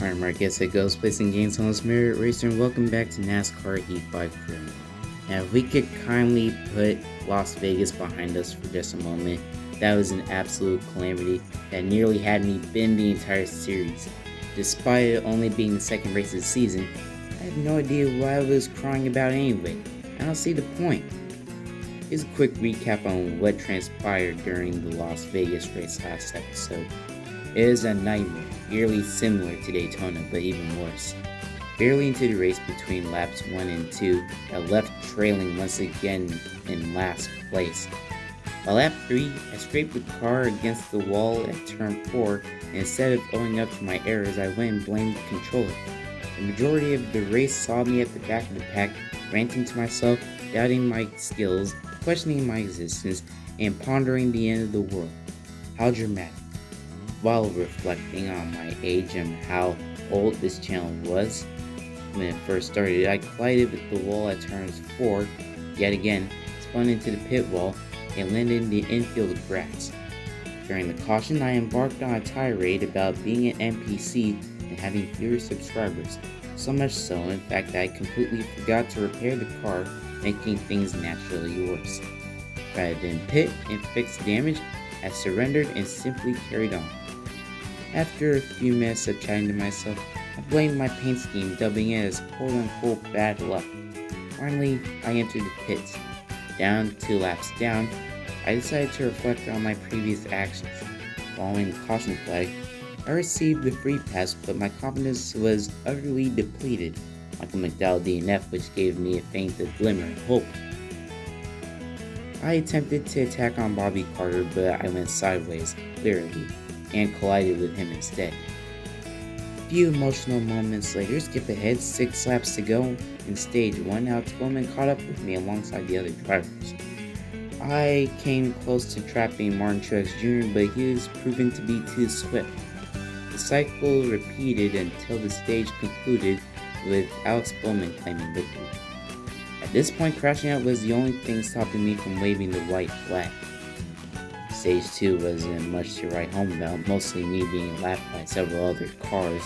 Alright, Marcus, it goes placing games on this Merit Racer, and welcome back to NASCAR Heat 5 Crew. Now, if we could kindly put Las Vegas behind us for just a moment, that was an absolute calamity that nearly had me bin the entire series. Despite it only being the second race of the season, I have no idea why I was crying about it anyway. I don't see the point. Here's a quick recap on what transpired during the Las Vegas race last episode. It is a nightmare, eerily similar to Daytona, but even worse. Barely into the race between laps 1 and 2, I left trailing once again in last place. By lap 3, I scraped the car against the wall at turn 4, and instead of owning up to my errors, I went and blamed the controller. The majority of the race saw me at the back of the pack, ranting to myself, doubting my skills, questioning my existence, and pondering the end of the world. How dramatic. While reflecting on my age and how old this channel was when it first started, I collided with the wall at turns 4, yet again, spun into the pit wall, and landed in the infield grass. During the caution, I embarked on a tirade about being an NPC and having fewer subscribers, so much so, in fact, that I completely forgot to repair the car, making things naturally worse. Rather than pit and fix damage, I surrendered and simply carried on. After a few minutes of chatting to myself, I blamed my paint scheme, dubbing it as quote-unquote bad luck. Finally, I entered the pits. Down 2 laps down, I decided to reflect on my previous actions. Following the caution flag, I received the free pass, but my confidence was utterly depleted, like a McDowell DNF, which gave me a faint glimmer of hope. I attempted to attack on Bobby Carter, but I went sideways, clearly, and collided with him instead. A few emotional moments later, skip ahead 6 laps to go in stage 1, Alex Bowman caught up with me alongside the other drivers. I came close to trapping Martin Truex Jr., but he was proven to be too swift. The cycle repeated until the stage concluded with Alex Bowman claiming victory. At this point, crashing out was the only thing stopping me from waving the white flag. Stage 2 wasn't much to write home about, mostly me being lapped by several other cars.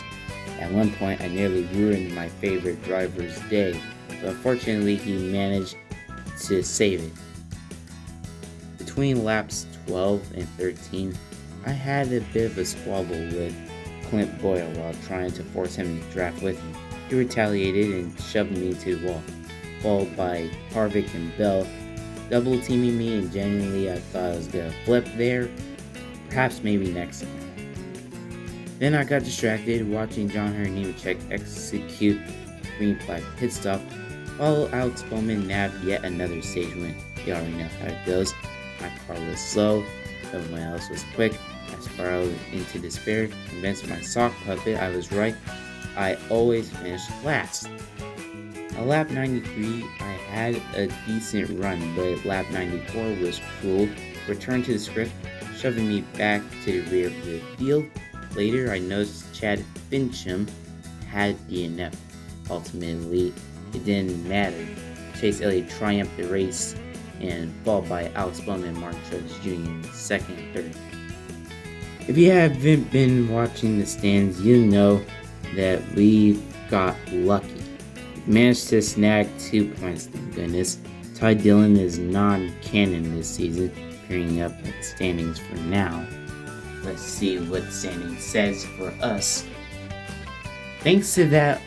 At one point, I nearly ruined my favorite driver's day, but unfortunately he managed to save it. Between laps 12 and 13, I had a bit of a squabble with Clint Boyle while trying to force him to draft with me. He retaliated and shoved me to the wall, followed by Harvick and Bell double teaming me, and genuinely I thought I was gonna flip there, perhaps maybe next time. Then I got distracted watching John Hunter Nemechek execute green flag pit stop, while Alex Bowman nabbed yet another stage win. You already know how it goes. My car was slow, everyone else was quick. I spiraled into despair, convinced my sock puppet I was right. I always finished last. At lap 93, I had a decent run, but lap 94 was cruel, returned to the script, shoving me back to the rear of the field. Later, I noticed Chad Fincham had DNF. Ultimately, it didn't matter. Chase Elliott triumphed the race and followed by Alex Bowman and Martin Truex Jr. in second and third. If you haven't been watching the stands, you know that we got lucky. Managed to snag 2 points, thank goodness. Ty Dillon is non-canon this season, appearing up at the standings for now. Let's see what the standing says for us. Thanks to that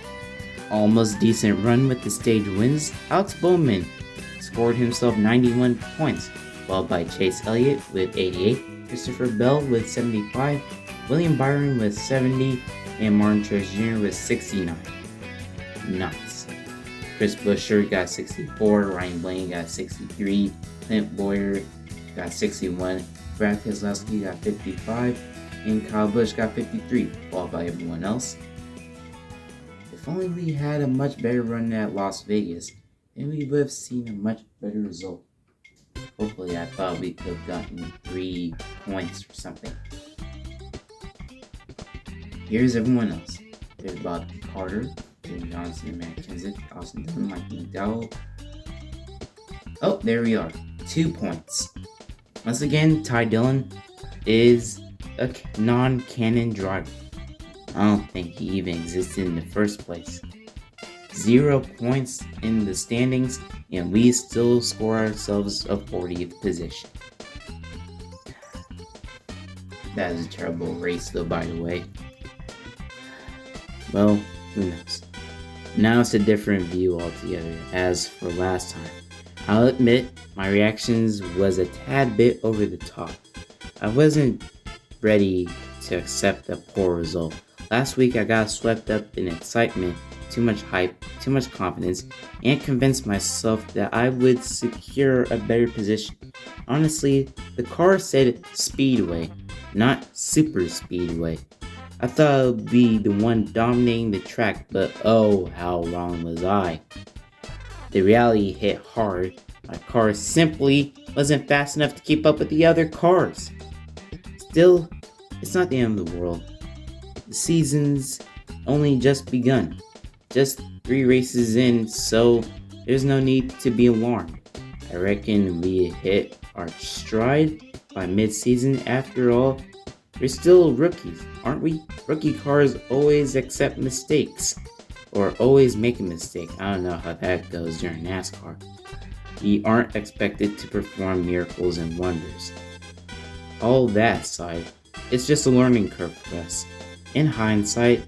almost decent run with the stage wins, Alex Bowman scored himself 91 points, followed by Chase Elliott with 88, Christopher Bell with 75, William Byron with 70, and Martin Truex Jr. with 69. Nice. Chris Buescher got 64, Ryan Blaney got 63, Clint Boyer got 61, Brad Keselowski got 55, and Kyle Busch got 53, followed by everyone else. If only we had a much better run at Las Vegas, then we would have seen a much better result. Hopefully, I thought we could have gotten 3 points or something. Here's everyone else. There's Bobby Carter, Jim Johnson, Matt Kenseth, Austin Dillon, Mike McDowell. Oh, there we are. 2 points. Once again, Ty Dillon is a non-canon driver. I don't think he even existed in the first place. 0 points in the standings, and we still score ourselves a 40th position. That is a terrible race, though, by the way. Well, who knows? Now it's a different view altogether, as for last time. I'll admit, my reactions was a tad bit over the top. I wasn't ready to accept a poor result. Last week I got swept up in excitement, too much hype, too much confidence, and convinced myself that I would secure a better position. Honestly, the car said Speedway, not Super Speedway. I thought I would be the one dominating the track, but oh, how wrong was I. The reality hit hard. My car simply wasn't fast enough to keep up with the other cars. Still, it's not the end of the world. The season's only just begun. Just 3 races in, so there's no need to be alarmed. I reckon we hit our stride by mid-season. After all, we're still rookies, aren't we? Rookie cars always accept mistakes, or always make a mistake. I don't know how that goes during NASCAR. We aren't expected to perform miracles and wonders. All that aside, it's just a learning curve for us. In hindsight,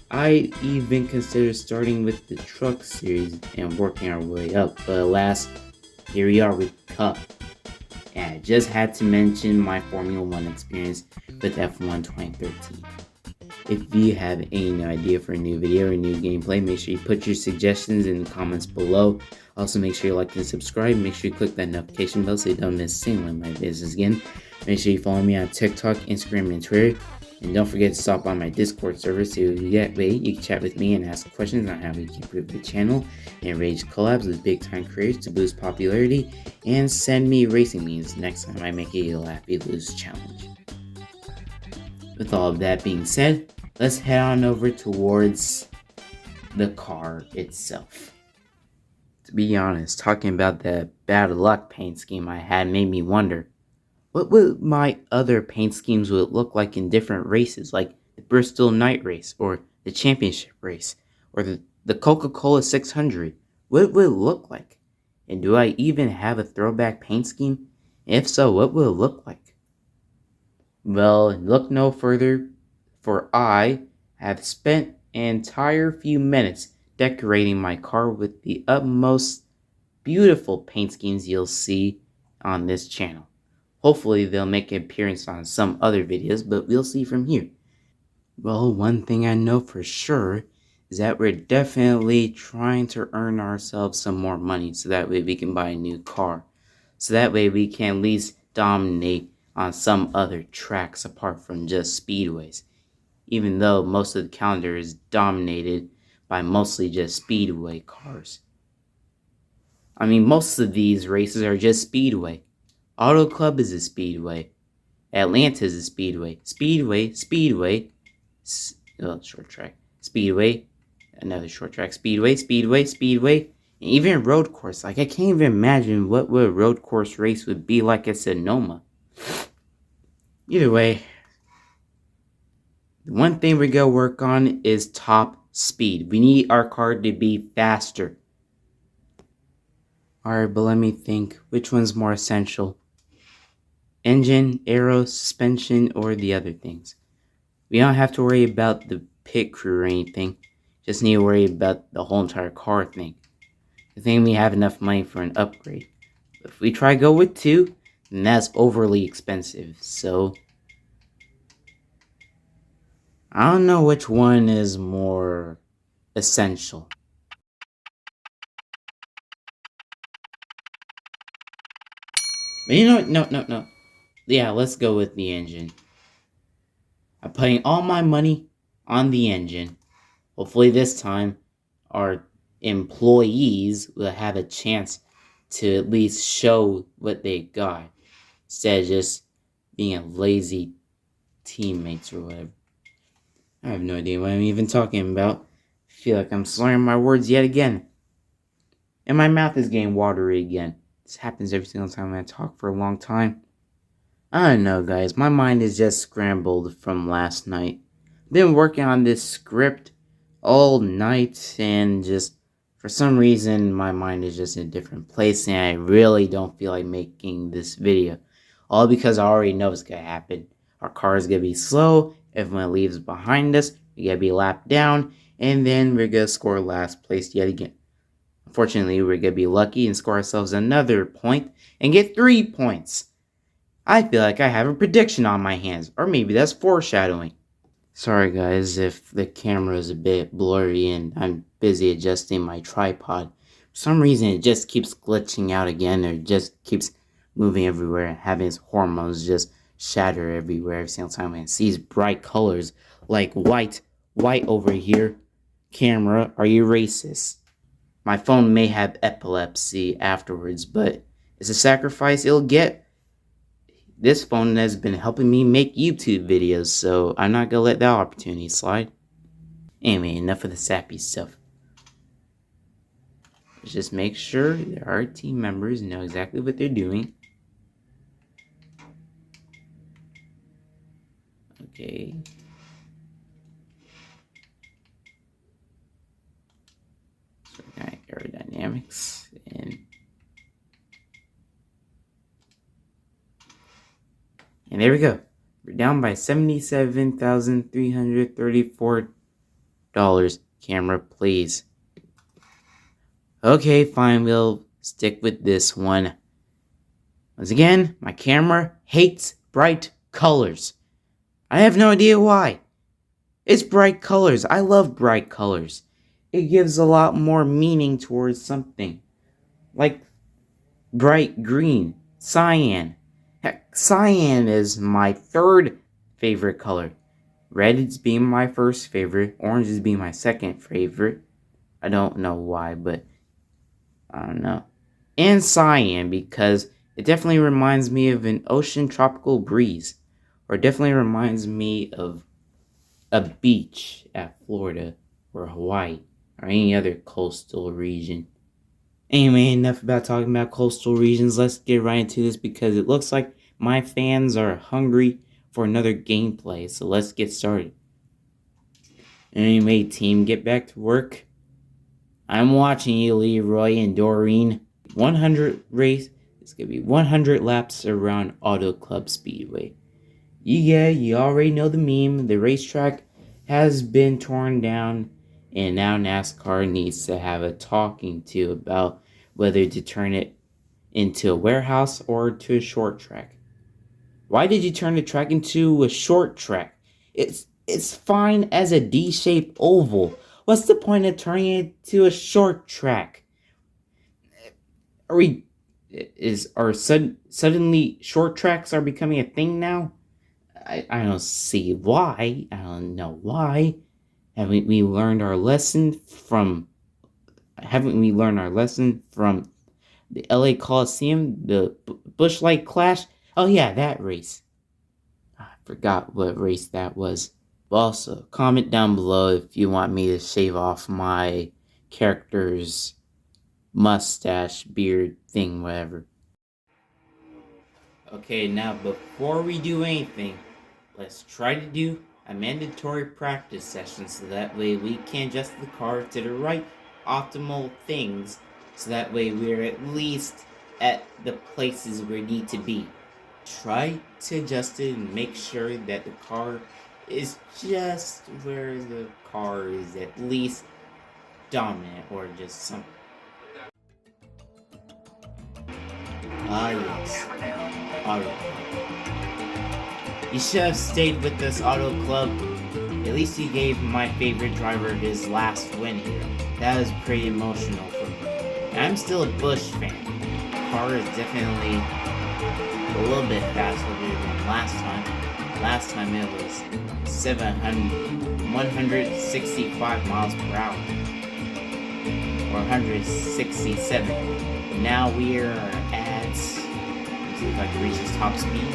I even considered starting with the truck series and working our way up, but alas, here we are with Cup. And I just had to mention my Formula 1 experience with F1 2013. If you have any idea for a new video or new gameplay, make sure you put your suggestions in the comments below. Also, make sure you like and subscribe. Make sure you click that notification bell so you don't miss a single one of my videos again. Make sure you follow me on TikTok, Instagram, and Twitter. And don't forget to stop by my Discord server so that way you can chat with me and ask questions on how we can improve the channel and arrange collabs with big time creators to boost popularity, and send me racing memes next time I make a Laughy Lose challenge. With all of that being said, let's head on over towards the car itself. To be honest, talking about the bad luck paint scheme I had made me wonder, what would my other paint schemes would look like in different races, like the Bristol Night Race, or the Championship Race, or the Coca-Cola 600? What would it look like? And do I even have a throwback paint scheme? If so, what will it look like? Well, look no further, for I have spent an entire few minutes decorating my car with the utmost beautiful paint schemes you'll see on this channel. Hopefully they'll make an appearance on some other videos, but we'll see from here. Well, one thing I know for sure is that we're definitely trying to earn ourselves some more money so that way we can buy a new car. So that way we can at least dominate on some other tracks apart from just speedways. Even though most of the calendar is dominated by mostly just speedway cars. I mean, most of these races are just speedway. Auto Club is a speedway. Atlanta is a speedway. Speedway, short track. Speedway, another short track. Speedway, and even road course. Like, I can't even imagine what a road course race would be like at Sonoma. Either way, the one thing we gotta work on is top speed. We need our car to be faster. Alright, but let me think. Which one's more essential? Engine, aero, suspension, or the other things? We don't have to worry about the pit crew or anything. Just need to worry about the whole entire car thing. I think we have enough money for an upgrade. But if we try to go with 2, then that's overly expensive. So I don't know which one is more essential. But you know what? No. Yeah, let's go with the engine. I'm putting all my money on the engine. Hopefully this time our employees will have a chance to at least show what they got, instead of just being lazy teammates or whatever. I have no idea what I'm even talking about. I feel like I'm slurring my words yet again. And my mouth is getting watery again. This happens every single time I talk for a long time. I don't know, guys. My mind is just scrambled from last night. Been working on this script all night, and just for some reason my mind is just in a different place, and I really don't feel like making this video. All because I already know what's gonna happen. Our car is gonna be slow, everyone leaves behind us, we gotta be lapped down, and then we're gonna score last place yet again. Unfortunately, we're gonna be lucky and score ourselves another point and get 3 points. I feel like I have a prediction on my hands, or maybe that's foreshadowing. Sorry guys if the camera is a bit blurry and I'm busy adjusting my tripod. For some reason it just keeps glitching out again, or just keeps moving everywhere and having its hormones just shatter everywhere every single time it sees bright colors like white over here. Camera, are you racist? My phone may have epilepsy afterwards, but it's a sacrifice it'll get. This phone has been helping me make YouTube videos, so I'm not gonna let that opportunity slide. Anyway, enough of the sappy stuff. Let's just make sure that our team members know exactly what they're doing. Okay. So we're gonna aerodynamics and there we go. We're down by $77,334. Camera, please. Okay, fine, we'll stick with this one. Once again, my camera hates bright colors. I have no idea why. It's bright colors. I love bright colors. It gives a lot more meaning towards something. Like bright green, cyan. Heck, cyan is my third favorite color. Red is being my first favorite. Orange is being my second favorite. I don't know why, but I don't know. And cyan, because it definitely reminds me of an ocean tropical breeze. Or it definitely reminds me of a beach at Florida or Hawaii or any other coastal region. Anyway, enough about talking about coastal regions. Let's get right into this because it looks like my fans are hungry for another gameplay. So let's get started. Anyway, team, get back to work. I'm watching you, Leroy and Doreen. 100 race. It's going to be 100 laps around Auto Club Speedway. Yeah, you already know the meme. The racetrack has been torn down, and now NASCAR needs to have a talking to about whether to turn it into a warehouse or to a short track. Why did you turn the track into a short track? It's fine as a D-shaped oval. What's the point of turning it to a short track? Suddenly short tracks are becoming a thing now? I don't see why. I don't know why. Haven't we learned our lesson from the LA Coliseum, the Busch Light Clash? Oh yeah, that race. I forgot what race that was. But also, comment down below if you want me to shave off my character's mustache, beard, thing, whatever. Okay, now before we do anything, let's try to do a mandatory practice session so that way we can adjust the car to the right optimal things, so that way we're at least at the places we need to be. Try to adjust it and make sure that the car is just where the car is at least dominant, or just something. Ah yes, Auto Club. You should have stayed with this Auto Club. At least he gave my favorite driver his last win here. That was pretty emotional for me. And I'm still a Busch fan. The car is definitely a little bit faster than last time. Last time it was 165 miles per hour. Or 167. Now we are at, let's see if I can reach his top speed.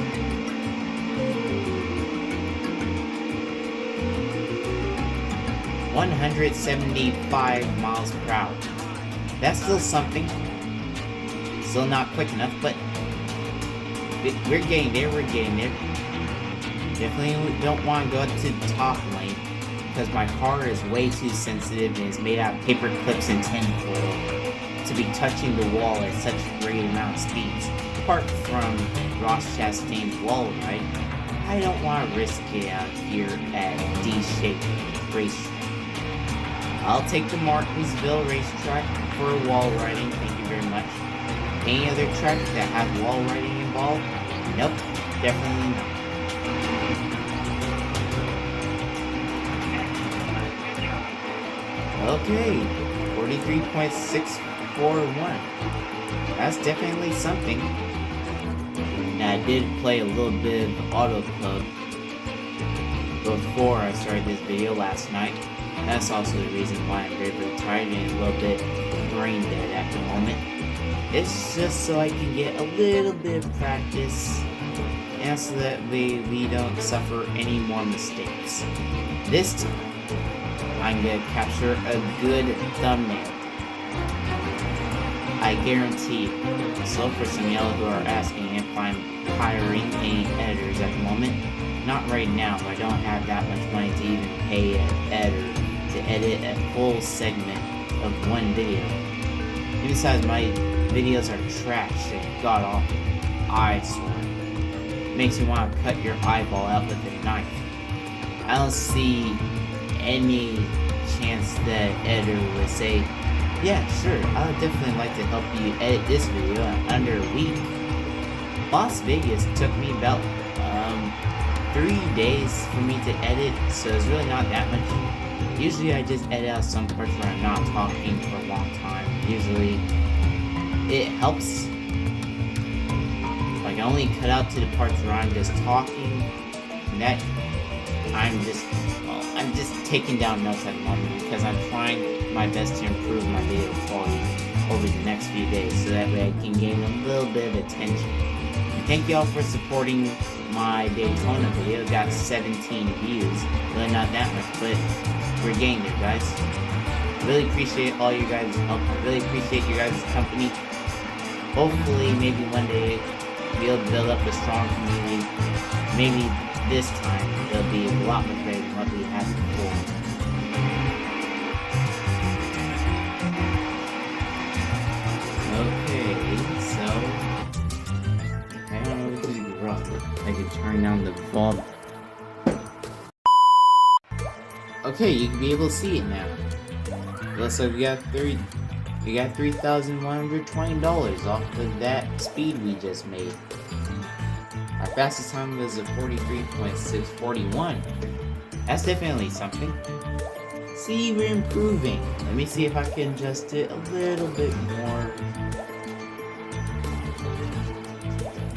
175 miles per hour. That's still something. Still not quick enough, but we're getting there, Definitely don't want to go to the top lane. because my car is way too sensitive and is made out of paper clips and tinfoil to be touching the wall at such a great amount of speeds. Apart from Ross Chastain's wall ride, I don't want to risk it out here at D-shaped racetrack. I'll take the Martinsville racetrack for wall riding, thank you very much. Any other track that has wall riding involved? Nope, definitely not. Okay, 43.641. That's definitely something. And I did play a little bit of Auto Club before I started this video last night. That's also the reason why I'm very tired and a little bit brain dead at the moment. It's just so I can get a little bit of practice, and so that way we don't suffer any more mistakes. This time, I'm gonna capture a good thumbnail. I guarantee. So for some of y'all who are asking if I'm hiring any editors at the moment, not right now. I don't have that much money to even pay an editor to edit a full segment of one video. And besides, my videos are trash and god awful. I swear. Makes you want to cut your eyeball out with a knife. I don't see any chance that editor would say, yeah, sure, I would definitely like to help you edit this video in under a week. Las Vegas took me about 3 days for me to edit, so it's really not that much. Usually I just edit out some parts where I'm not talking for a long time. Usually it helps. Like I only cut out to the parts where I'm just talking, and that I'm just taking down notes at the moment because I'm trying my best to improve my video quality over the next few days, so that way I can gain a little bit of attention. And thank y'all for supporting my Daytona video. Got 17 views, really not that much, but we're getting there, guys. Really appreciate all you guys' help. Really appreciate you guys' company. Hopefully, maybe one day we'll build up a strong community. Maybe this time it'll be a lot more better than what we had before. Okay, so I don't know what to do wrong. I can turn down the volume. Okay, you can be able to see it now. Looks like we got $3,120 off of that speed we just made. Our fastest time was a 43.641. That's definitely something. See, we're improving. Let me see if I can adjust it a little bit more.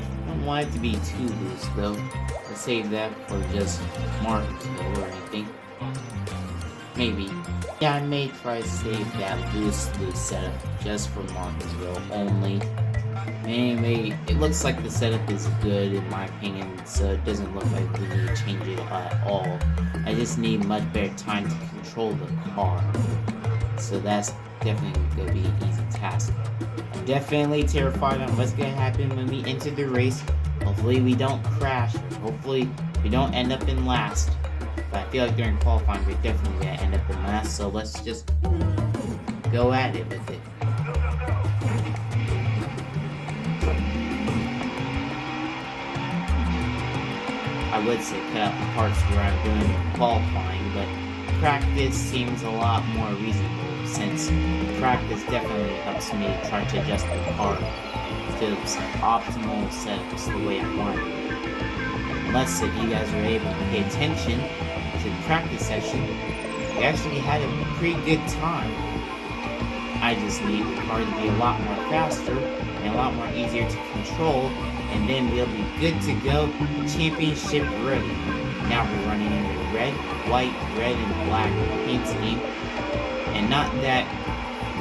I don't want it to be too loose though. Let's save that for just Martinsville or anything. Maybe. Yeah, I may try to save that loose setup just for Martinsville only. Anyway, it looks like the setup is good in my opinion, so it doesn't look like we need to change it at all. I just need much better time to control the car. So that's definitely going to be an easy task. I'm definitely terrified on what's going to happen when we enter the race. Hopefully we don't crash, or hopefully we don't end up in last. But I feel like during qualifying we're definitely going to end up in last, so let's just go at it with it. I would say cut out the parts where I'm doing qualifying, but practice seems a lot more reasonable since practice definitely helps me try to adjust the car to its optimal setups the way I want it. Unless if you guys were able to pay attention to the practice session, we actually had a pretty good time. I just need the car to be a lot more faster and a lot more easier to control, and then we'll be good to go, championship ready. Now we're running in the red, white, red, and black paint scheme, and not that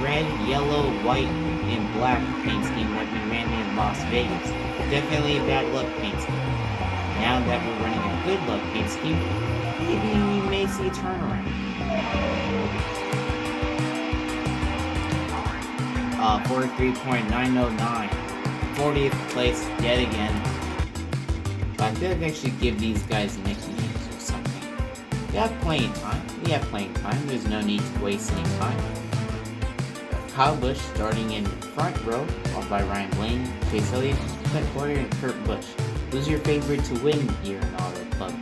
red, yellow, white, and black paint scheme that we ran in Las Vegas. Definitely a bad luck paint scheme. Now that we're running a good luck paint scheme, maybe we may see a turnaround. 43.909. 40th place yet again. But I feel like I should give these guys nicknames or something. We have plenty of time. There's no need to waste any time. Kyle Busch starting in front row, followed by Ryan Blaney, Chase Elliott, Clint Boyer, and Kurt Busch. Who's your favorite to win here in Auto Club?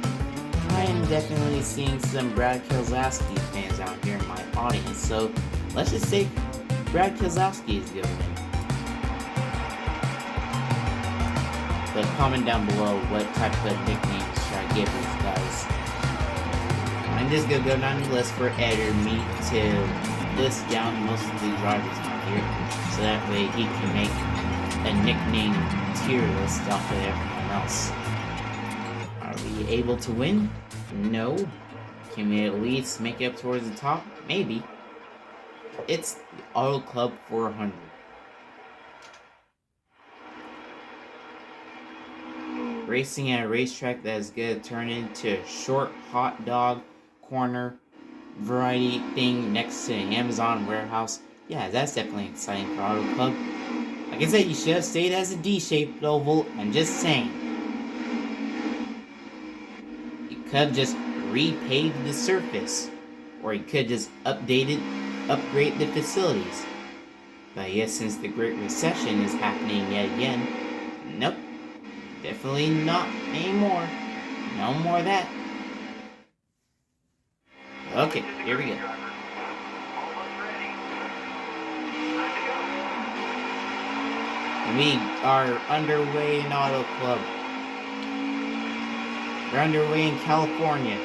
I am definitely seeing some Brad Keselowski fans out here in my audience, so let's just say Brad Keselowski is going to win. But comment down below what type of nicknames should I give these guys. I'm just going to go down the list for editor me to list down most of the drivers out here, so that way he can make a nickname tier list off of everyone else. Are we able to win? No. Can we at least make it up towards the top? Maybe. It's the Auto Club 400. Racing at a racetrack that is going to turn into a short hot dog corner variety thing next to an Amazon warehouse. Yeah, that's definitely exciting for Auto Club. Like I said, you should have stayed as a D-shaped oval. I'm just saying. You could have just repaved the surface, or you could just upgrade the facilities. But yes, since the Great Recession is happening yet again, nope, definitely not anymore. No more of that. Okay, here we go. We are underway in Auto Club. We're underway in California.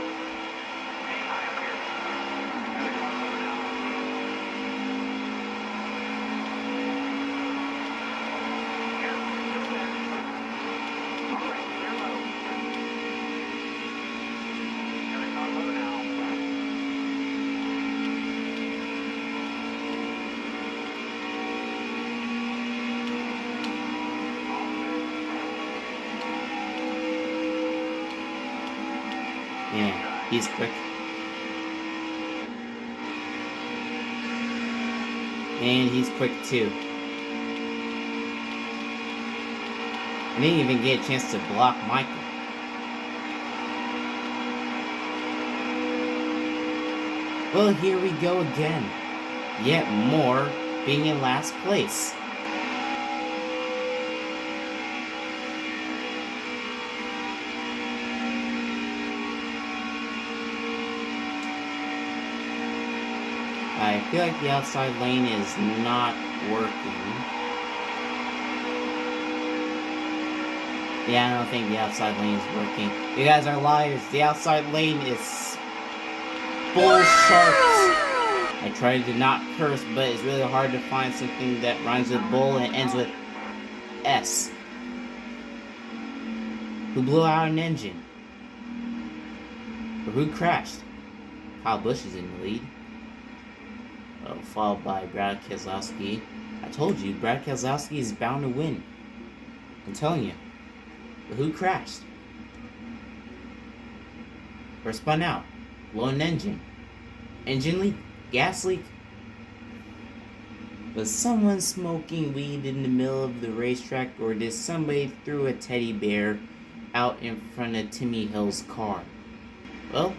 Yeah, he's quick. And he's quick too. I didn't even get a chance to block Michael. Well, here we go again. Yet more being in last place. I feel like the outside lane is not working. Yeah, I don't think the outside lane is working. You guys are liars. The outside lane is bull sharks. I tried to not curse, but it's really hard to find something that rhymes with bull and ends with S. Who blew out an engine? Or who crashed? Kyle Busch is in the lead. Followed by Brad Keselowski. I told you, Brad Keselowski is bound to win. I'm telling you. But who crashed? Or spun out? Blown engine? Engine leak? Gas leak? Was someone smoking weed in the middle of the racetrack, or did somebody throw a teddy bear out in front of Timmy Hill's car? Well,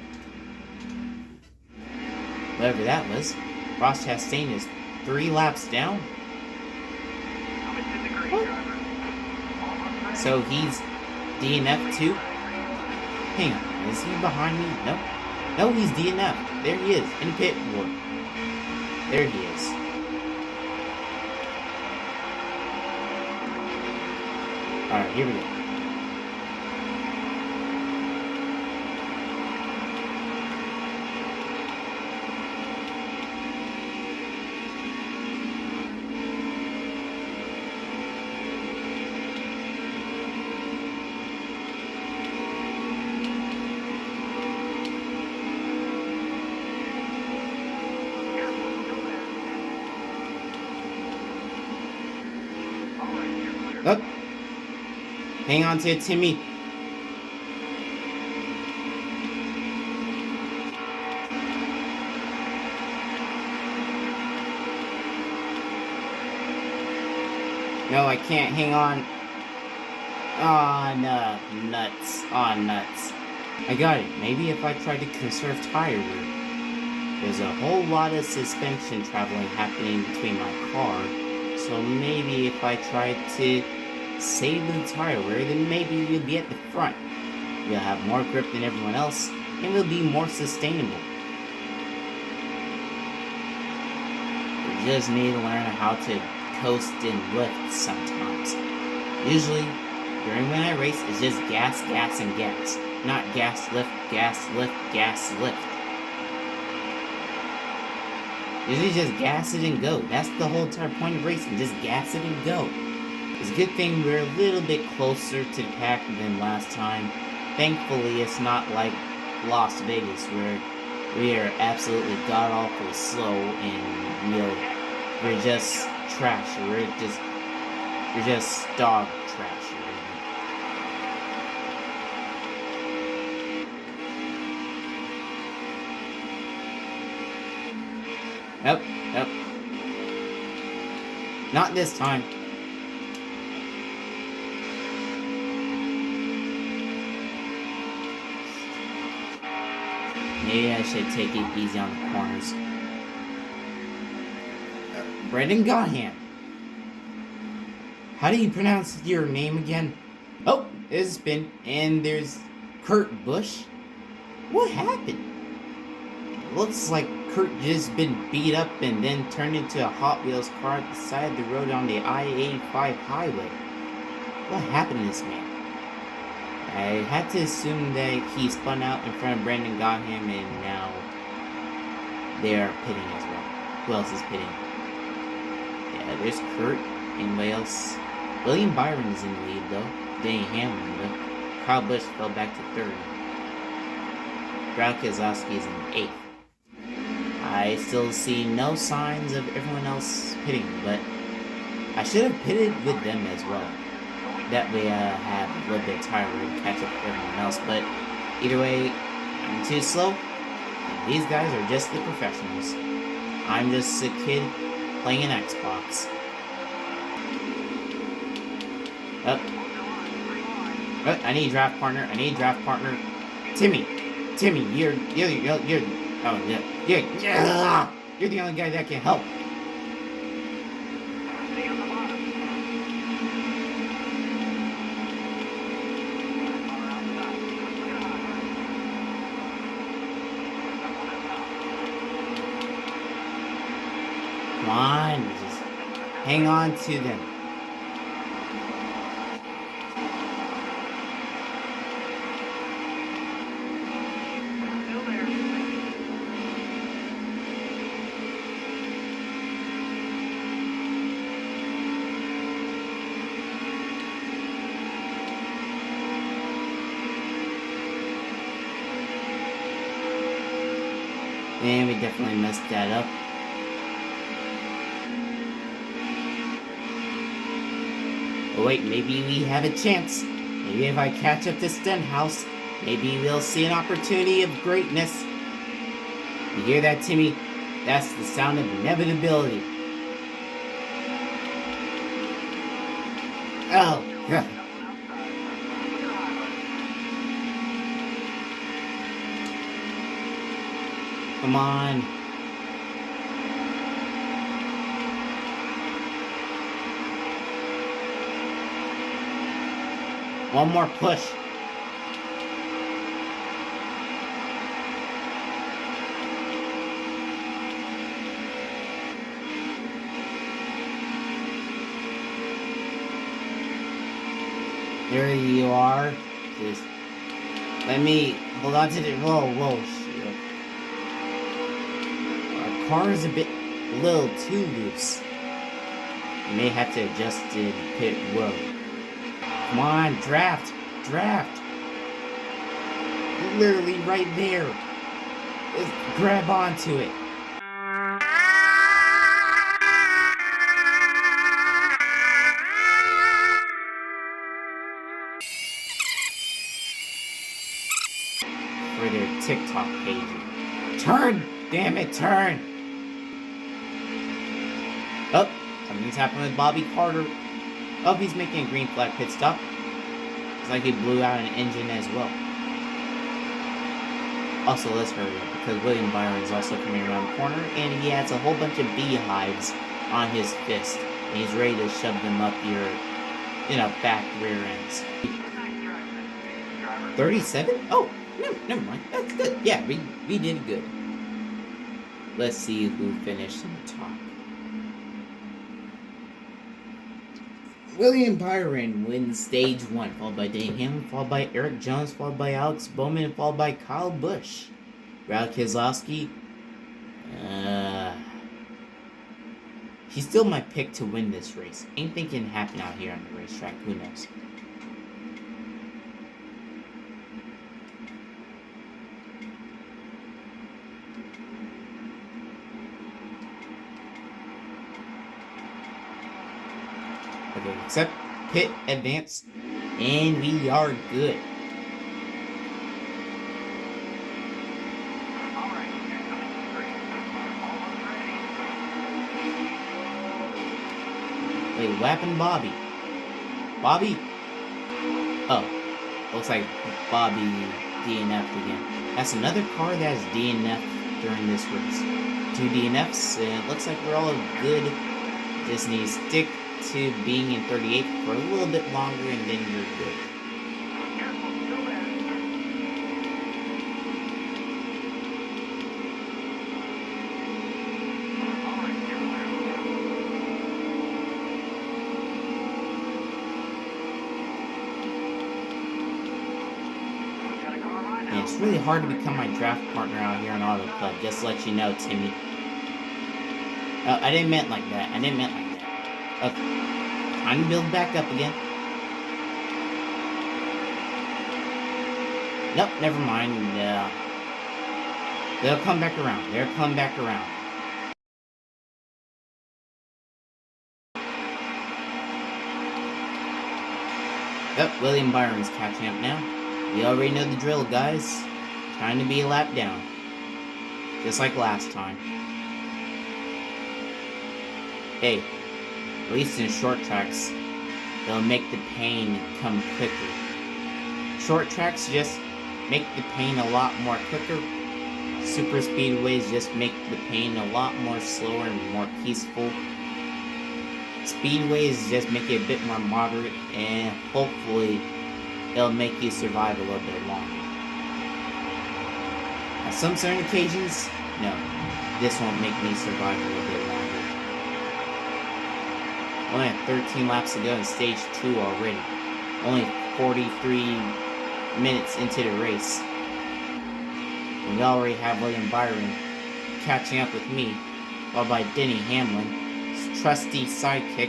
whatever that was, Ross Chastain is 3 laps down. What? So he's DNF too? Hang on, is he behind me? Nope. No, he's DNF. There he is, in pit ward. There he is. Alright, here we go. Up. Hang on to it, Timmy. No, I can't hang on. Aw, no. Nuts. Aw, nuts. I got it. Maybe if I try to conserve tire wear. There's a whole lot of suspension traveling happening between my car, so maybe if I try to save the tire wear, then maybe we'll be at the front. We'll have more grip than everyone else, and we'll be more sustainable. We just need to learn how to coast and lift sometimes. Usually, during when I race, it's just gas, gas, and gas. Not gas, lift, gas, lift, gas, lift. Usually just gas it and go. That's the whole entire point of racing, just gas it and go. It's a good thing we're a little bit closer to the pack than last time. Thankfully, it's not like Las Vegas where we are absolutely god-awful slow and we're just trash. We're just dog trash. Yep. Not this time. Maybe I should take it easy on the corners. Brendan Godham. How do you pronounce your name again? Oh, it's been. And there's Kurt Busch. What happened? It looks like Kurt just been beat up and then turned into a Hot Wheels car at the side of the road on the I-85 highway. What happened to this man? I had to assume that he spun out in front of Brendan Godham and now they are pitting as well. Who else is pitting? Yeah, there's Kurt. Anybody else? William Byron's in the lead though. Danny Hamlin though. Kyle Busch fell back to third. Brad Keselowski is in eighth. I still see no signs of everyone else pitting, but I should have pitted with them as well. That way I have a little bit of tire to catch up with everyone else, but either way, I'm too slow. And these guys are just the professionals. I'm just a kid playing an Xbox. I need a draft partner. Timmy, you're oh yeah, you're the only guy that can help. Come on, just hang on to them. And we definitely messed that up. But wait, maybe we have a chance. Maybe if I catch up to Stenhouse, maybe we'll see an opportunity of greatness. You hear that, Timmy? That's the sound of inevitability. Oh, yeah. Come on. One more push. There you are. Just let me hold on to the. Whoa. Our car is a little too loose. You may have to adjust the pit road. Come on, draft. Literally right there. Just grab onto it. For their TikTok page. Turn! Damn it, turn! Oh, something's happened with Bobby Carter. Oh, he's making a green flag pit stop. Looks like he blew out an engine as well. Also, let's hurry up because William Byron is also coming around the corner, and he has a whole bunch of beehives on his fist, and he's ready to shove them up your, back rear ends. 37? Oh, no, never mind. That's good. Yeah, we did good. Let's see who finished in the top. William Byron wins stage 1, followed by Dane Hamlin, followed by Eric Jones, followed by Alex Bowman, and followed by Kyle Busch. Brad Keselowski, he's still my pick to win this race. Anything can happen out here on the racetrack, who knows? Okay, except pit advance, and we are good. Wait, what happened to Bobby? Bobby? Oh, looks like Bobby DNF'd again. That's another car that has DNF'd during this race. 2 DNFs, and it looks like we're all good. Just need to stick to being in 38 for a little bit longer, and then you're good. And it's really hard to become my draft partner out here in Auto Club, just to let you know, Timmy. I didn't mean like that. I didn't mean like that. Okay. Time to build back up again. Nope, never mind. They'll come back around. They'll come back around. Yep, William Byron's catching up now. We already know the drill, guys. Trying to be a lap down. Just like last time. Hey, at least in short tracks, they'll make the pain come quicker. Short tracks just make the pain a lot more quicker. Super speedways just make the pain a lot more slower and more peaceful. Speedways just make it a bit more moderate, and hopefully it'll make you survive a little bit longer. On some certain occasions, no, this won't make me survive a little bit longer. Only have 13 laps to go in stage 2 already. Only 43 minutes into the race. And we already have William Byron catching up with me, followed by Denny Hamlin, his trusty sidekick.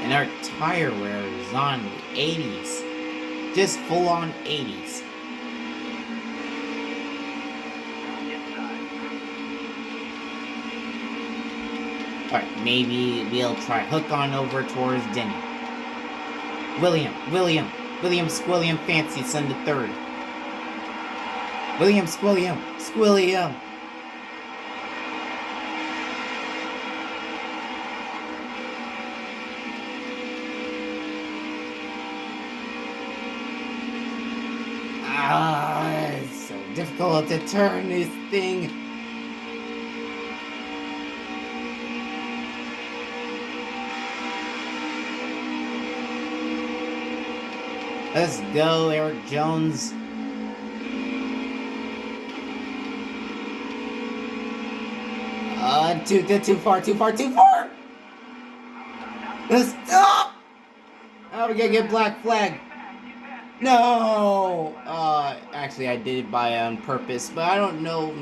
And our tire wear is on the 80s. Just full on 80s. Alright, maybe we'll try hook on over towards Denny. William Squilliam Fancy Son the third. William Squilliam. It's so difficult to turn this thing. Let's go, Eric Jones. Too far. Stop! Oh, we gotta get black flag. No! Actually, I did it on purpose, but I don't know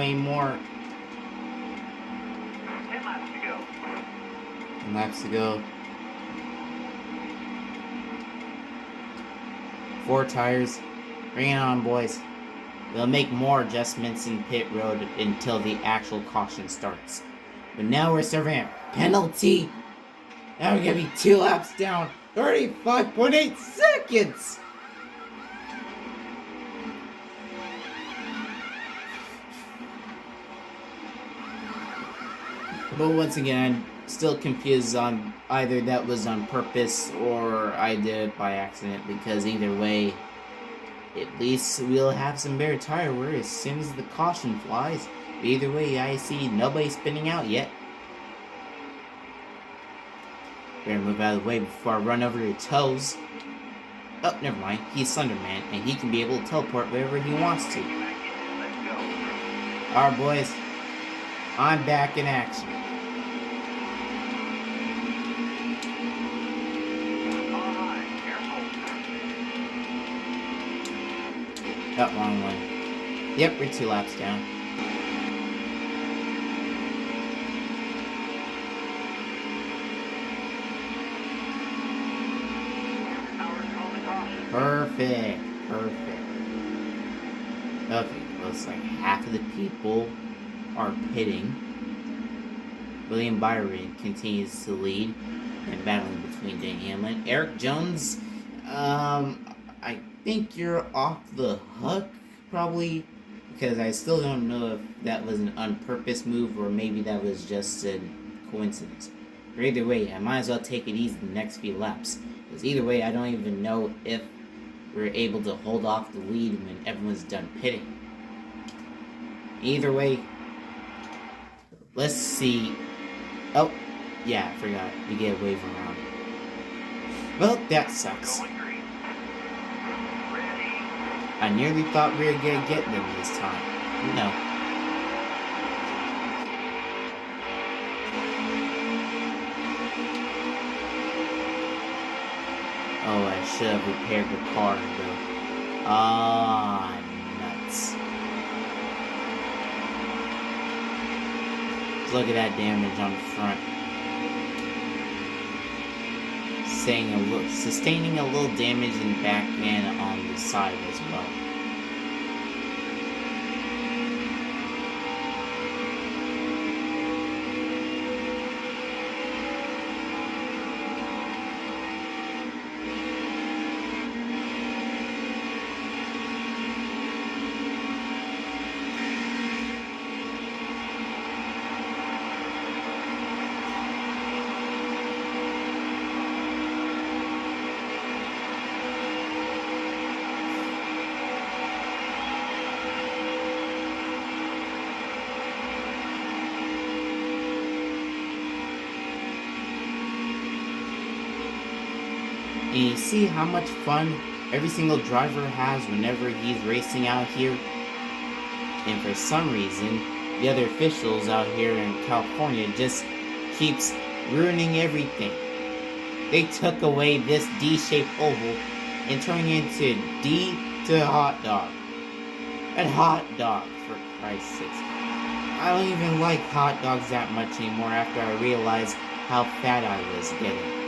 anymore. 10 laps to go. 4 tires. Bring it on, boys. We'll make more adjustments in pit road until the actual caution starts. But now we're serving a penalty. Now we're gonna be 2 laps down. 35.8 seconds! But once again, still confused on either that was on purpose or I did it by accident, because either way, at least we'll have some better tire wear as soon as the caution flies. Either way, I see nobody spinning out yet. Better move out of the way before I run over your toes. Oh, never mind. He's Slender Man, and he can be able to teleport wherever he wants to. Alright, boys. I'm back in action. Oh, wrong one. Yep, we're 2 laps down. Perfect. Okay, looks like half of the people are pitting. William Byron continues to lead and battling between Dan Hamlin. Eric Jones, I think you're off the hook, probably, because I still don't know if that was an on-purpose move or maybe that was just a coincidence. But either way, I might as well take it easy the next few laps, because either way, I don't even know if we're able to hold off the lead when everyone's done pitting. Either way, let's see. Oh, yeah, I forgot to get a wave around. Well, that sucks. I nearly thought we were gonna get them this time. No. Oh, I should have repaired the car, though. Ah, nuts. Look at that damage on the front. Sustaining a little damage in the back and on the side as well. And you see how much fun every single driver has whenever he's racing out here? And for some reason, the other officials out here in California just keeps ruining everything. They took away this D-shaped oval and turned it into D to hot dog. And hot dog, for Christ's sakes. I don't even like hot dogs that much anymore after I realized how fat I was getting.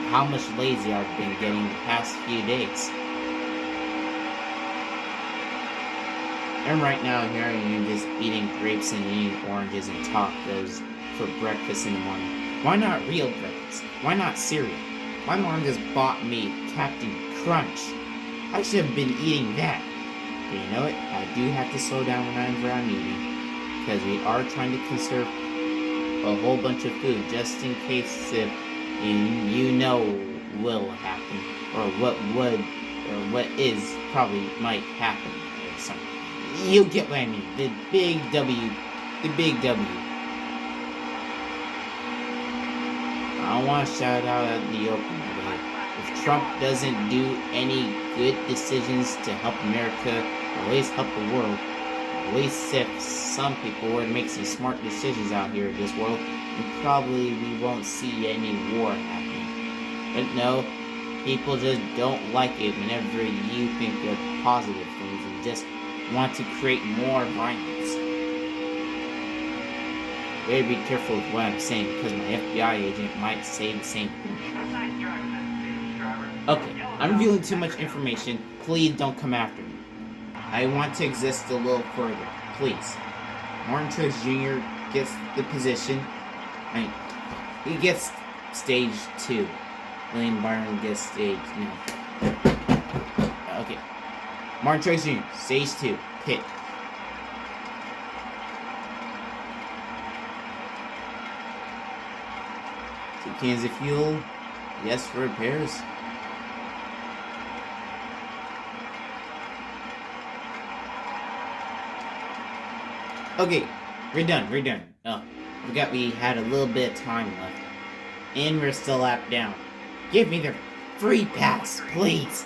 How much lazy I've been getting the past few days. And right now here I'm just eating grapes and eating oranges and tacos for breakfast in the morning. Why not real breakfast? Why not cereal? My mom just bought me Captain Crunch. I should have been eating that. But you know what? I do have to slow down whenever I'm eating, because we are trying to conserve a whole bunch of food just in case if you know will happen, or what would, or what is probably might happen or something. You get what I mean. The big W. The big W. I don't want to shout out at the open today. If Trump doesn't do any good decisions to help America, or at least help the world, at least if some people were to make some smart decisions out here in this world, and probably we won't see any war happening. But no, people just don't like it whenever you think of positive things and just want to create more violence. Better be careful with what I'm saying, because my FBI agent might say the same thing. Okay, I'm revealing too much information. Please don't come after me. I want to exist a little further. Please. Martin Truex Jr. gets the position. He gets stage 2. William Byron gets stage, Okay. Martin Truex Jr., stage 2, pit. cans of fuel. Yes, for repairs. Okay, we're done. Oh, forgot we had a little bit of time left. And we're still lap down. Give me the free pass, please.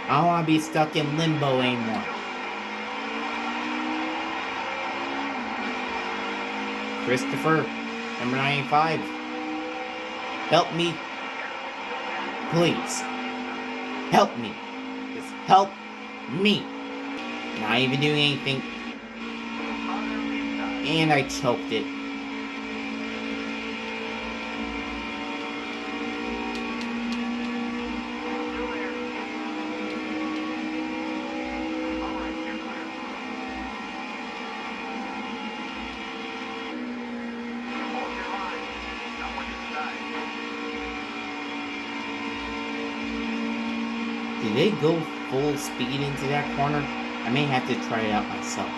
I don't want to be stuck in limbo anymore. Christopher, number 95. Help me. Please. Help me. Just help me. Not even doing anything. And I choked it. Did they go full speed into that corner? I may have to try it out myself.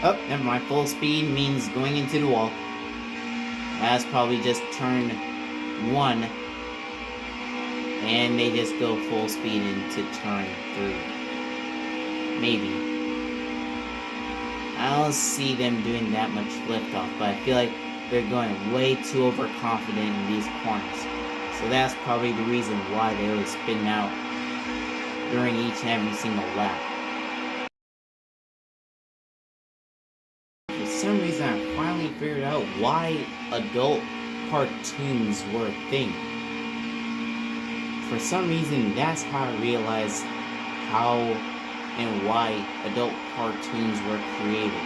Oh, never mind. Full speed means going into the wall. That's probably just turn 1. And they just go full speed into turn 3. Maybe. I don't see them doing that much liftoff, but I feel like they're going way too overconfident in these corners. So that's probably the reason why they always spin out during each and every single lap. For some reason, I finally figured out why adult cartoons were a thing. For some reason, that's how I realized how and why adult cartoons were created.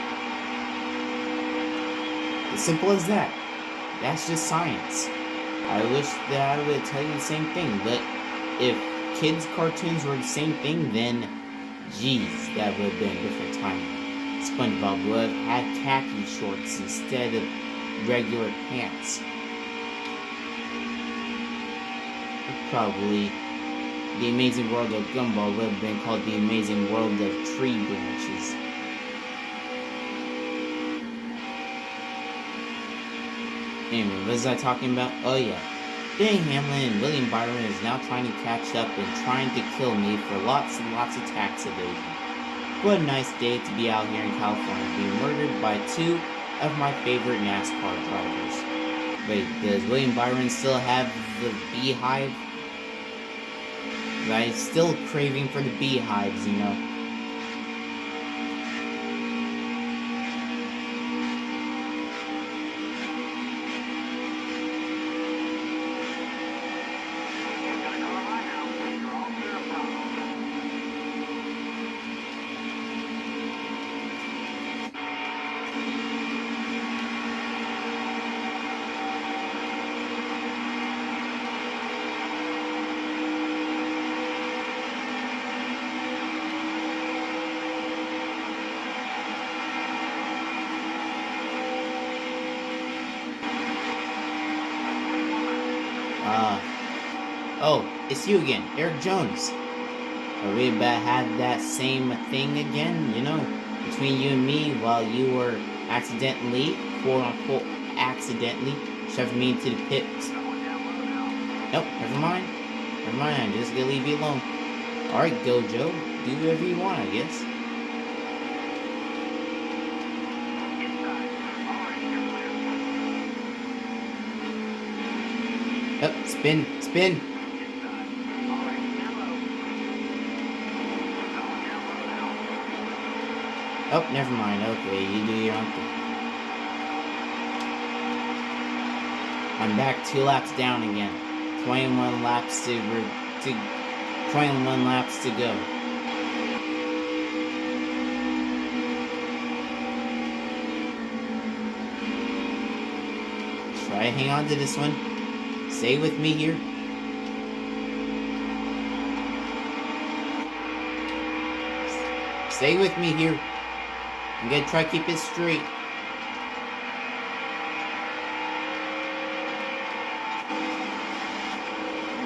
As simple as that. That's just science. I wish that I would tell you the same thing, but if kids' cartoons were the same thing, then geez, that would have been a different time. SpongeBob would have had khaki shorts instead of regular pants. Probably The Amazing World of Gumball would have been called The Amazing World of Tree Branches. Anyway, what was I talking about? Oh yeah. Danny Hamlin and William Byron is now trying to catch up and trying to kill me for lots and lots of tax evasion. What a nice day to be out here in California, being murdered by 2 of my favorite NASCAR drivers. Wait, does William Byron still have the beehive? I'm still craving for the beehives, you know. Oh, it's you again, Eric Jones. Are we about to have that same thing again, you know, between you and me while you were accidentally, quote-unquote, accidentally, shoving me into the pits? Nope, never mind. Never mind, I'm just gonna leave you alone. Alright, go Joe. Do whatever you want, I guess. Oh, spin. Oh, never mind. Okay, you do your own thing. I'm back 2 laps down again. 21 laps to 21 laps to go. Try to hang on to this one. Stay with me here. Stay with me here. I'm gonna try to keep it straight.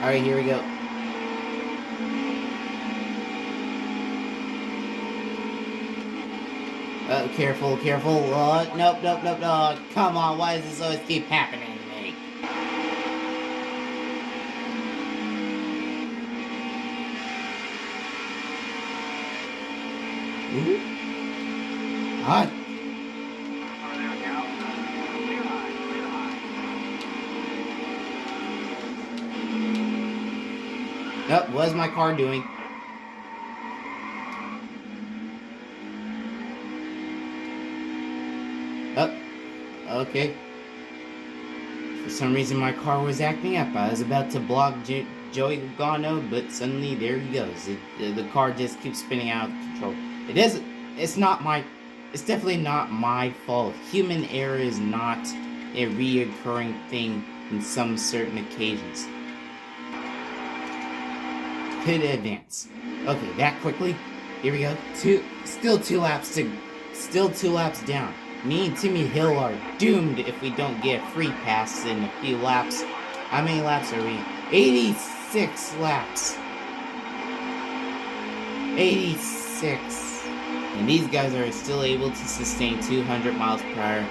Alright, here we go. Careful, careful. Nope. Come on, why does this always keep happening to me? Ooh. Hot. Nope, what is my car doing? Okay. For some reason my car was acting up. I was about to block Joey Logano, but suddenly there he goes. The car just keeps spinning out of control. It's definitely not my fault. Human error is not a reoccurring thing in some certain occasions. Pit advance. Okay, that quickly. Here we go. Still two laps down. Me and Timmy Hill are doomed if we don't get a free pass in a few laps. How many laps are we? 86 laps. 86. And these guys are still able to sustain 200 miles per hour,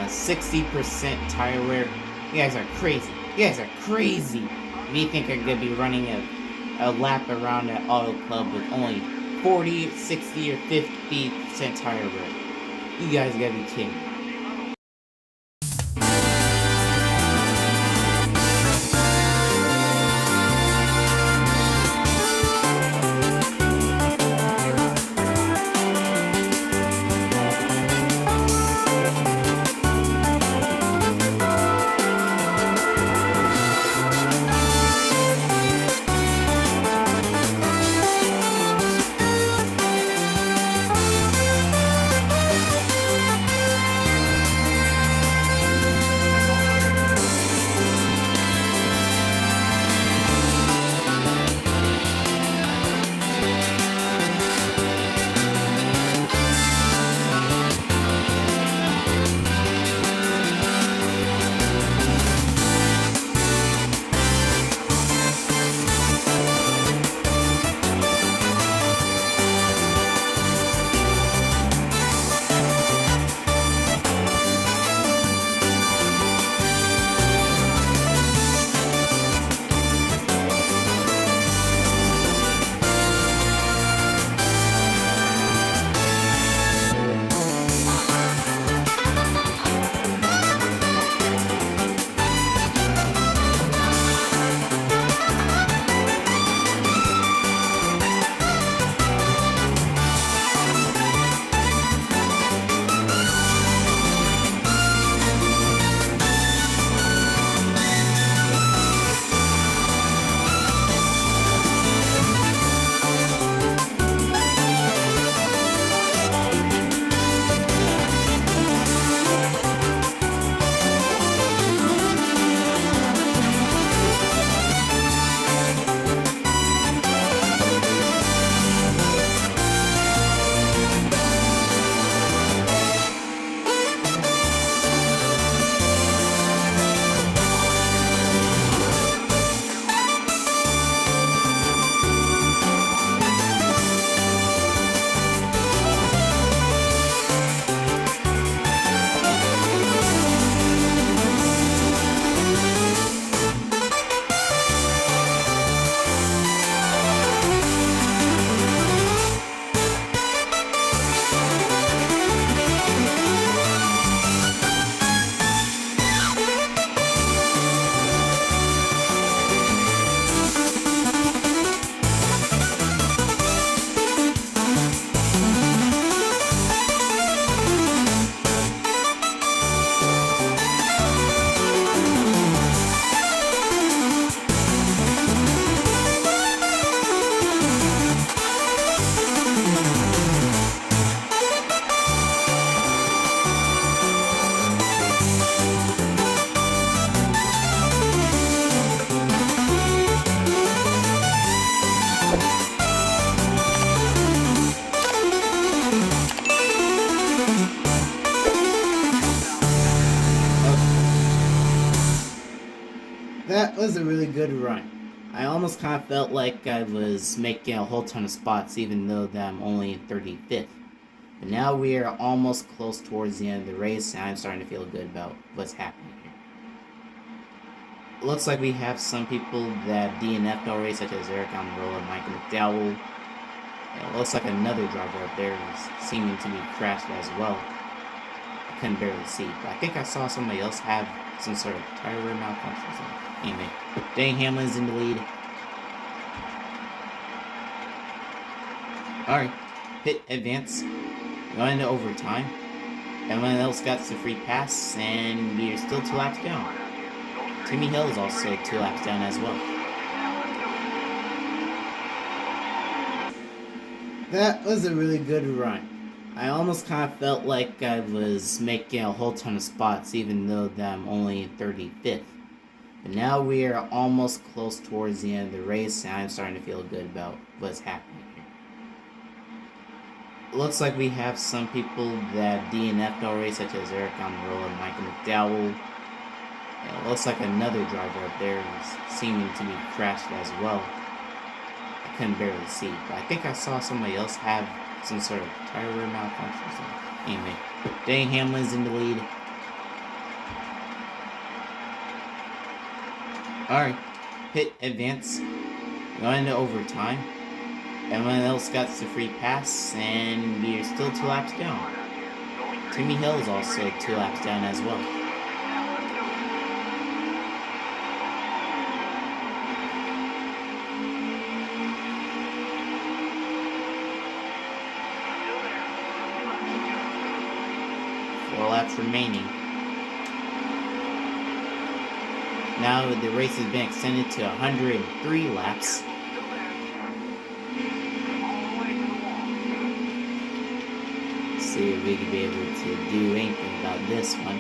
60% tire wear. You guys are crazy. If you think I'm gonna be running a lap around an auto club with only 40, 60, or 50% tire wear. You guys gotta be kidding me. That was a really good run. I almost kind of felt like I was making a whole ton of spots, even though that I'm only 35th. But now we are almost close towards the end of the race, and I'm starting to feel good about what's happening here. It looks like we have some people that DNF'd already, such as Eric Almirola and Michael McDowell. It looks like another driver up there is seeming to be crashed as well. I couldn't barely see, but I think I saw somebody else have some sort of tire wear malfunction. Anyway, Denny Hamlin's in the lead. Alright, pit advance. Going into overtime. Everyone else got the free pass, and we are still 2 laps down. Timmy Hill is also 2 laps down as well. That was a really good run. I almost kind of felt like I was making a whole ton of spots, even though that I'm only 35th. But now we are almost close towards the end of the race, and I'm starting to feel good about what's happening here. It looks like we have some people that DNF'd already, such as Eric Almirola and Michael McDowell. It looks like another driver up there is seeming to be crashed as well. I couldn't barely see, but I think I saw somebody else have some sort of tire wear malfunction. Anyway, Denny Hamlin's in the lead. Alright, pit advance. Going into overtime. Everyone else got the free pass, and we are still 2 laps down. Timmy Hill is also 2 laps down as well. Laps remaining. Now the race has been extended to 103 laps. Let's see if we can be able to do anything about this one.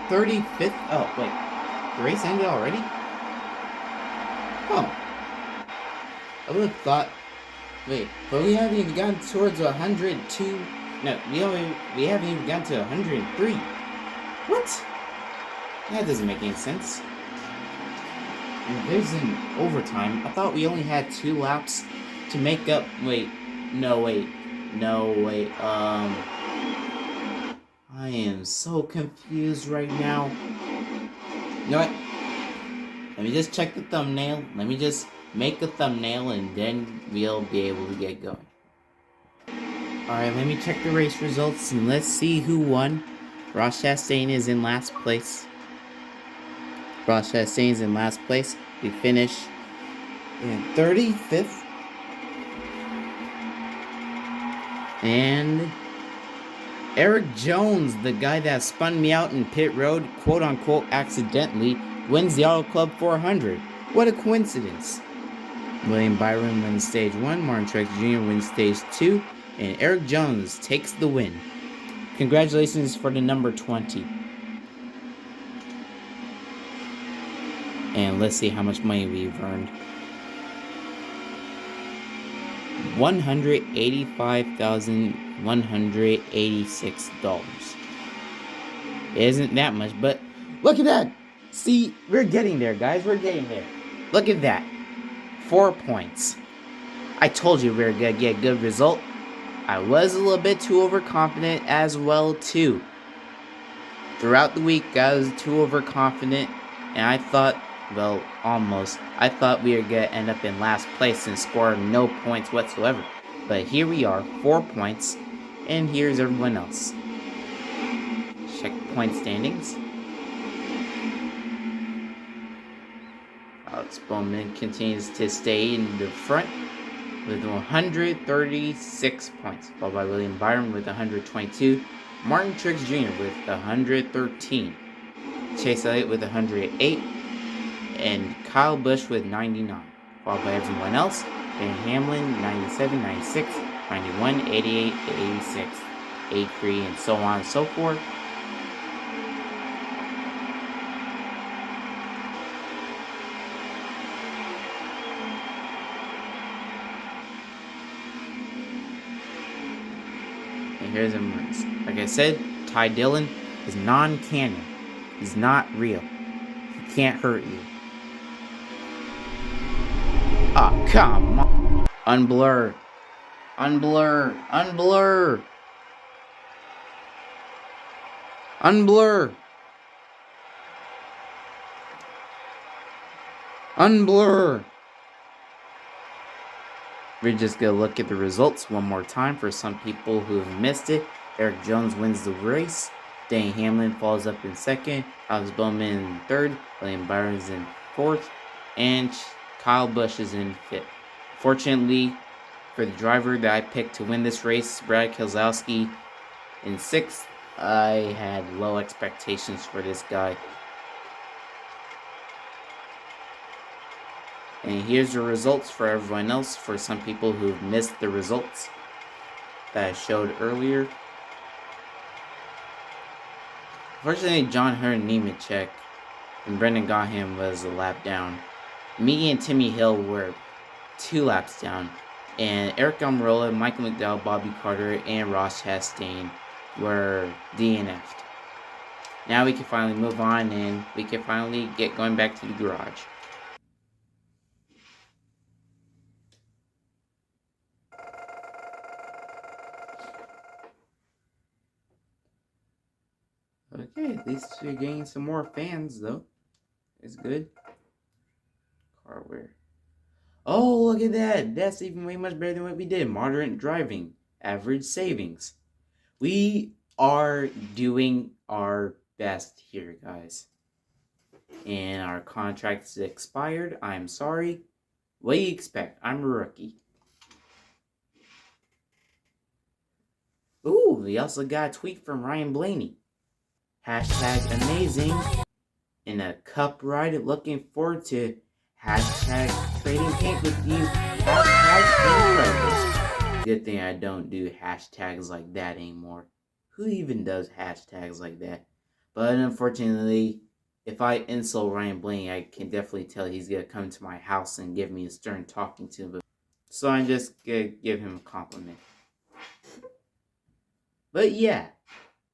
$35th. Oh, wait. The race ended already? Oh. I would have thought. Wait, but we haven't even gotten towards 102. No, we haven't even gotten to 103. What? That doesn't make any sense. There's an overtime. I thought we only had 2 laps to make up. Wait. I am so confused right now. You know what? Let me just check the thumbnail. Let me just make a thumbnail, and then we'll be able to get going. Alright, let me check the race results, and let's see who won. Ross Chastain is in last place. Ross Chastain is in last place. We finish in 35th. And Eric Jones, the guy that spun me out in pit road, quote-unquote accidentally, wins the Auto Club 400. What a coincidence. William Byron wins Stage 1, Martin Truex Jr. wins Stage 2, and Eric Jones takes the win. Congratulations for the number 20. And let's see how much money we've earned. $185,186. It isn't that much, but look at that! See, we're getting there, guys. We're getting there. Look at that. 4 points. I told you we were gonna get a good result. I was a little bit too overconfident as well too. Throughout the week, I was too overconfident, and I thought, well, almost. I thought we were gonna end up in last place and score no points whatsoever. But here we are, 4 points, and here's everyone else. Check point standings. Alex Bowman continues to stay in the front with 136 points, followed by William Byron with 122, Martin Truex Jr. with 113, Chase Elliott with 108, and Kyle Busch with 99, followed by everyone else, Ben Hamlin 97, 96, 91, 88, 86, 83, and so on and so forth. And here's him. Like I said, Ty Dillon is non-canon. He's not real. He can't hurt you. Oh, come on. Unblur. Unblur. Unblur. Unblur. Unblur. We're just going to look at the results one more time for some people who have missed it. Eric Jones wins the race. Denny Hamlin falls up in second. Alex Bowman in third. William Byron is in fourth. And Kyle Busch is in fifth. Fortunately, for the driver that I picked to win this race, Brad Keselowski, in sixth, I had low expectations for this guy. And here's the results for everyone else, for some people who've missed the results that I showed earlier. Fortunately, John Hurt Nemechek and Brendan Gaughan was a lap down. Me and Timmy Hill were 2 laps down. And Eric Almirola, Michael McDowell, Bobby Carter, and Ross Chastain were DNF'd. Now we can finally move on and we can finally get going back to the garage. Okay, at least we're getting some more fans, though. It's good. Carware. Oh, look at that. That's even way much better than what we did. Moderate driving. Average savings. We are doing our best here, guys. And our contract is expired. I'm sorry. What do you expect? I'm a rookie. Ooh, we also got a tweet from Ryan Blaney. Hashtag amazing. In a cup ride, looking forward to hashtag trading paint with you. Hashtag incredible. Good thing I don't do hashtags like that anymore. Who even does hashtags like that? But unfortunately, if I insult Ryan Blaney, I can definitely tell he's going to come to my house and give me a stern talking to. So I'm just going to give him a compliment. But yeah,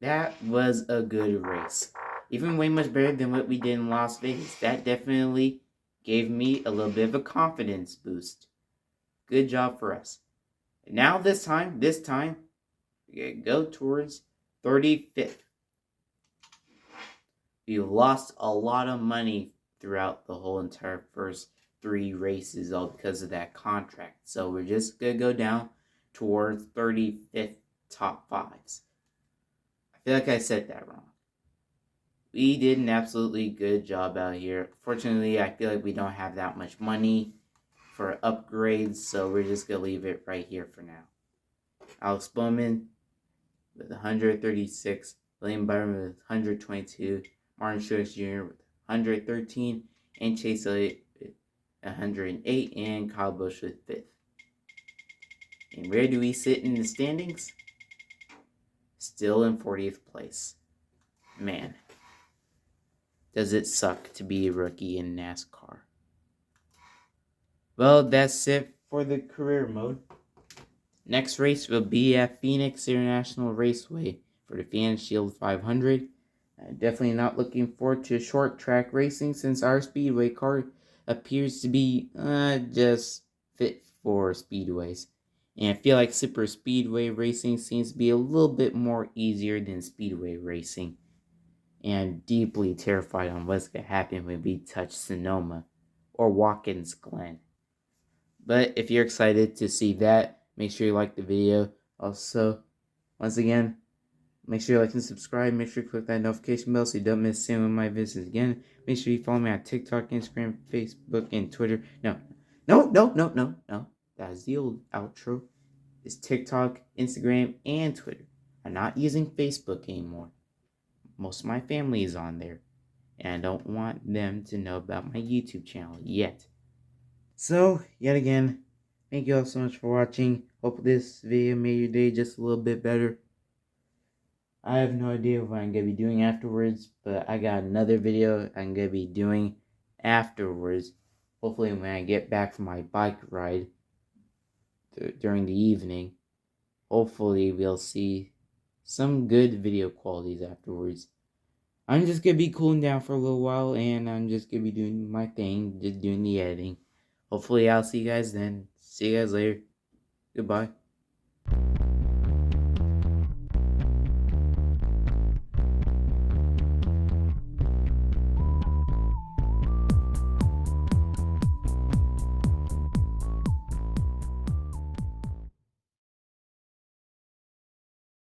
that was a good race. Even way much better than what we did in Las Vegas. That definitely gave me a little bit of a confidence boost. Good job for us. And now this time, we gotta go towards 35th. We lost a lot of money throughout the whole entire first 3 races, all because of that contract. So we're just gonna go down towards 35th top 5s. I feel like I said that wrong. We did an absolutely good job out here. Fortunately, I feel like we don't have that much money for upgrades, so we're just going to leave it right here for now. Alex Bowman with 136, William Byron with 122, Martin Truex Jr. with 113, and Chase Elliott with 108, and Kyle Busch with 5th. And where do we sit in the standings? Still in 40th place. Man, does it suck to be a rookie in NASCAR. Well, that's it for the career mode. Next race will be at Pheonix International Raceway for the Fanshield 500. Definitely not looking forward to short track racing since our speedway car appears to be just fit for speedways. And I feel like super speedway racing seems to be a little bit more easier than speedway racing. And I'm deeply terrified on what's going to happen when we touch Sonoma or Watkins Glen. But if you're excited to see that, make sure you like the video. Also, once again, make sure you like and subscribe. Make sure you click that notification bell so you don't miss any of my videos again. Make sure you follow me on TikTok, Instagram, Facebook, and Twitter. No. That is the old outro. It's TikTok, Instagram, and Twitter. I'm not using Facebook anymore. Most of my family is on there. And I don't want them to know about my YouTube channel yet. So, yet again, thank you all so much for watching. Hope this video made your day just a little bit better. I have no idea what I'm going to be doing afterwards, but I got another video I'm going to be doing afterwards. Hopefully when I get back from my bike ride during the evening, hopefully we'll see some good video qualities afterwards. I'm just going to be cooling down for a little while, and I'm just going to be doing my thing, just doing the editing. Hopefully I'll see you guys then. See you guys later. Goodbye.